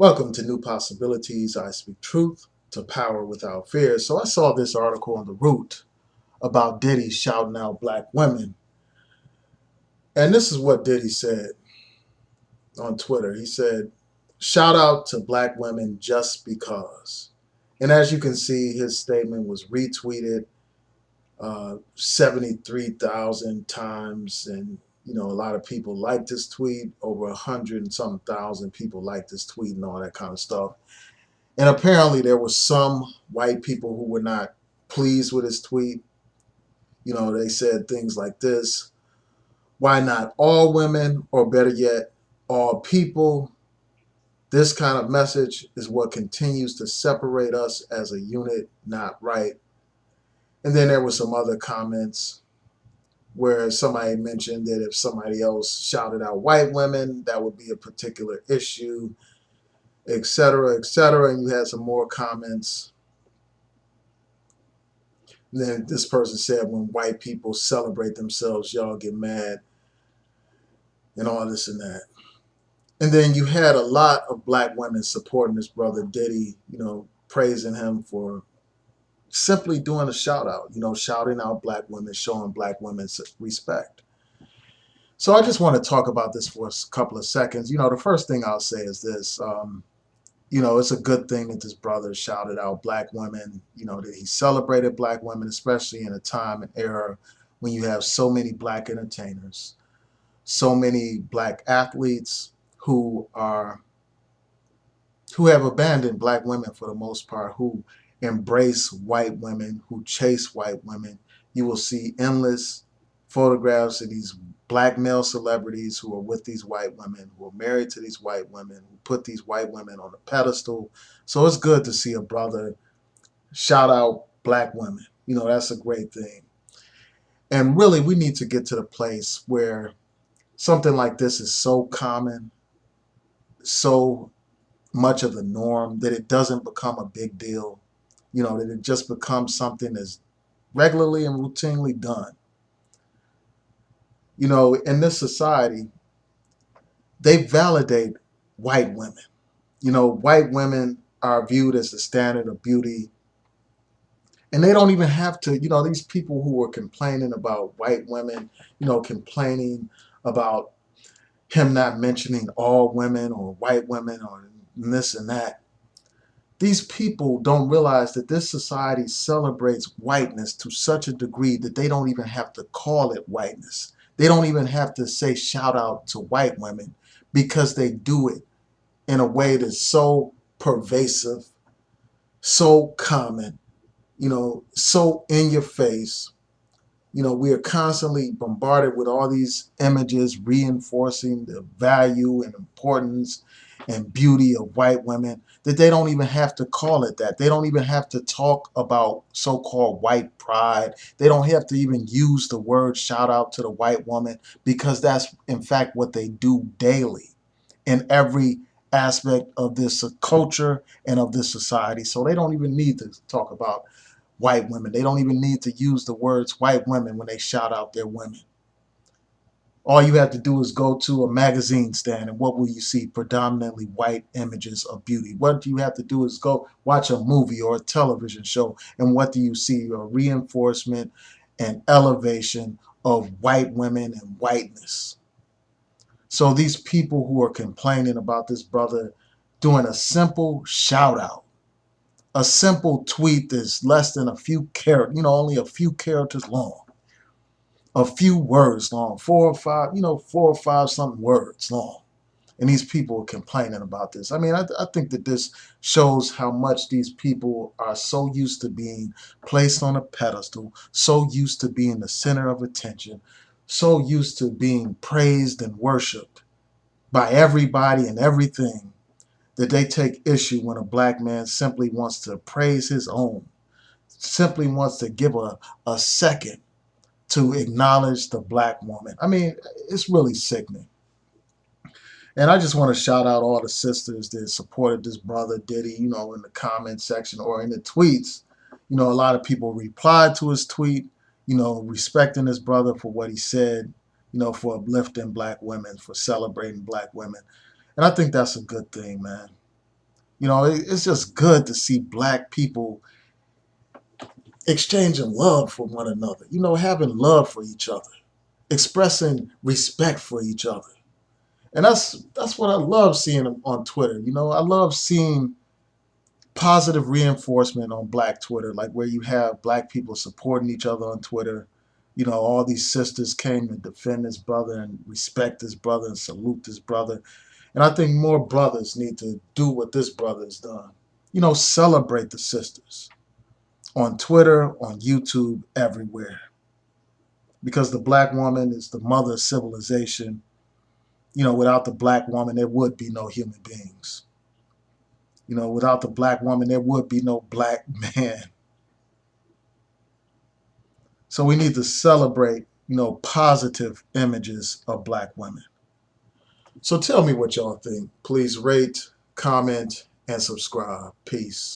Welcome to New Possibilities. I speak truth to power without fear. So I saw this article on The Root about Diddy shouting out black women. And this is what Diddy said on Twitter. He said, shout out to black women just because. And as you can see, his statement was retweeted 73,000 times. And, a lot of people liked this tweet. Over 100 and some thousand people liked this tweet and all that kind of stuff. And apparently there were some white people who were not pleased with his tweet. They said things like this: why not all women, or better yet, all people? This kind of message is what continues to separate us as a unit, not right. And then there were some other comments where somebody mentioned that if somebody else shouted out white women, that would be a particular issue, etc., etc. And you had some more comments. Then this person said, when white people celebrate themselves, y'all get mad, and all this and that. And then you had a lot of black women supporting this brother Diddy, praising him for simply doing a shout out, shouting out black women, showing black women respect. So I just want to talk about this for a couple of seconds. The first thing I'll say is this. It's a good thing that this brother shouted out black women, that he celebrated black women, especially in a time and era when you have so many black entertainers, so many black athletes who have abandoned black women for the most part, who embrace white women, who chase white women. You will see endless photographs of these black male celebrities who are with these white women, who are married to these white women, who put these white women on a pedestal. So it's good to see a brother shout out black women. That's a great thing. And really, we need to get to the place where something like this is so common, so much of the norm, that it doesn't become a big deal, that it just becomes something that's regularly and routinely done. In this society, they validate white women. White women are viewed as the standard of beauty. And they don't even have to, these people who were complaining about white women, complaining about him not mentioning all women or white women or this and that. These people don't realize that this society celebrates whiteness to such a degree that they don't even have to call it whiteness. They don't even have to say shout out to white women, because they do it in a way that's so pervasive, so common, so in your face. We are constantly bombarded with all these images reinforcing the value and importance and beauty of white women, that they don't even have to call it that. They don't even have to talk about so-called white pride. They don't have to even use the word shout out to the white woman, because that's in fact what they do daily in every aspect of this culture and of this society. So they don't even need to talk about white women. They don't even need to use the words white women when they shout out their women. All you have to do is go to a magazine stand, and what will you see? Predominantly white images of beauty. What you have to do is go watch a movie or a television show, and what do you see? A reinforcement and elevation of white women and whiteness. So these people who are complaining about this brother doing a simple shout out, a simple tweet that's less than a few characters, only a few characters long, a few words long, 4 or 5 something words long. And these people are complaining about this. I mean, I think that this shows how much these people are so used to being placed on a pedestal, so used to being the center of attention, so used to being praised and worshiped by everybody and everything, that they take issue when a black man simply wants to praise his own, simply wants to give a second to acknowledge the black woman. I mean, it's really sickening. And I just want to shout out all the sisters that supported this brother Diddy, in the comment section or in the tweets. A lot of people replied to his tweet, respecting his brother for what he said, for uplifting black women, for celebrating black women. And I think that's a good thing, man. It's just good to see black people exchanging love for one another, having love for each other, expressing respect for each other. And that's what I love seeing on Twitter. I love seeing positive reinforcement on black Twitter, like where you have black people supporting each other on Twitter. All these sisters came to defend this brother and respect this brother and salute this brother. And I think more brothers need to do what this brother has done. Celebrate the sisters on Twitter, on YouTube, everywhere. Because the black woman is the mother of civilization. Without the black woman, there would be no human beings. Without the black woman, there would be no black man. So we need to celebrate, positive images of black women. So tell me what y'all think. Please rate, comment, and subscribe. Peace.